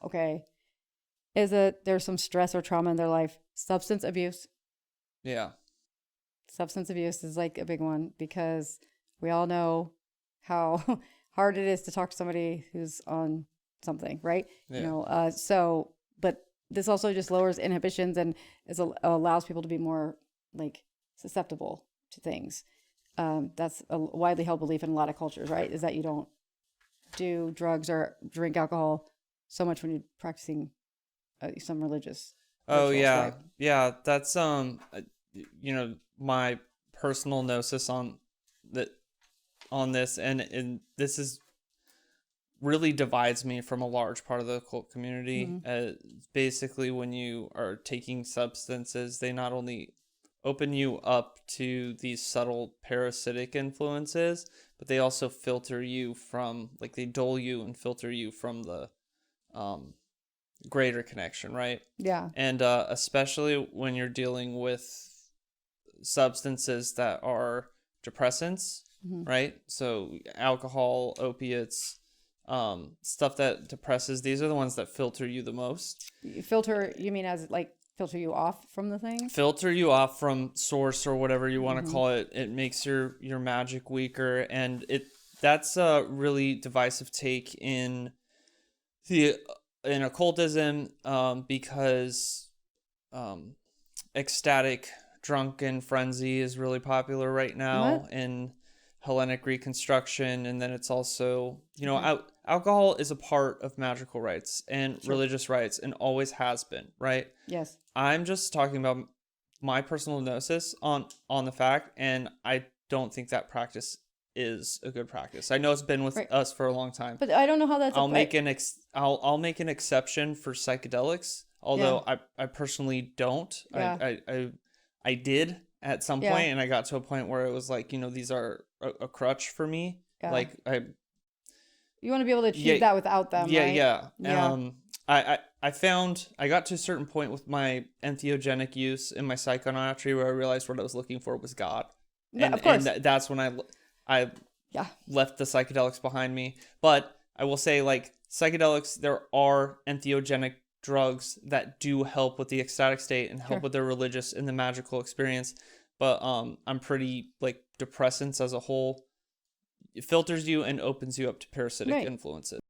okay, is that there's some stress or trauma in their life. Substance abuse. Yeah. Substance abuse is like a big one because we all know how hard it is to talk to somebody who's on something, right? Yeah. But this also just lowers inhibitions and allows people to be more like susceptible to things. That's a widely held belief in a lot of cultures, right? Is that you don't do drugs or drink alcohol so much when you're practicing some religious Oh rituals, yeah. right? Yeah, that's my personal gnosis that on this, and this is really divides me from a large part of the cult community. Mm-hmm. Basically, when you are taking substances, they not only open you up to these subtle parasitic influences, but they also filter you from, like, they dull you and filter you from the um, greater connection, right? Yeah. And especially when you're dealing with substances that are depressants, Mm-hmm. right? So alcohol, opiates, stuff that depresses, these are the ones that filter you the most. Filter, you mean as like filter you off from the thing? Filter you off from source or whatever you want to Mm-hmm. call it. It makes your magic weaker, and that's a really divisive take the in occultism, because um, ecstatic drunken frenzy is really popular right What? now in Hellenic reconstruction, and then it's also, Okay. alcohol is a part of magical rites and Sure. religious rites and always has been, right? Yes. I'm just talking about my personal gnosis on the fact, and I don't think that practice is a good practice. I know it's been with Right. us for a long time. But I don't know how that's a I'll make an exception for psychedelics, yeah. although I personally don't. Yeah. I did at some Yeah. point, and I got to a point where it was like, these are a crutch for me. Yeah. Like I You want to be able to yeah achieve that without them, yeah right? yeah. Yeah. I found I got to a certain point with my entheogenic use in my psychonauty where I realized what I was looking for was God, But and of course. that's when I Yeah. left the psychedelics behind me. But I will say, like, psychedelics, there are entheogenic drugs that do help with the ecstatic state and help Sure. with the religious and the magical experience. But I'm pretty, like, depressants as a whole. It filters you and opens you up to parasitic Right. influences.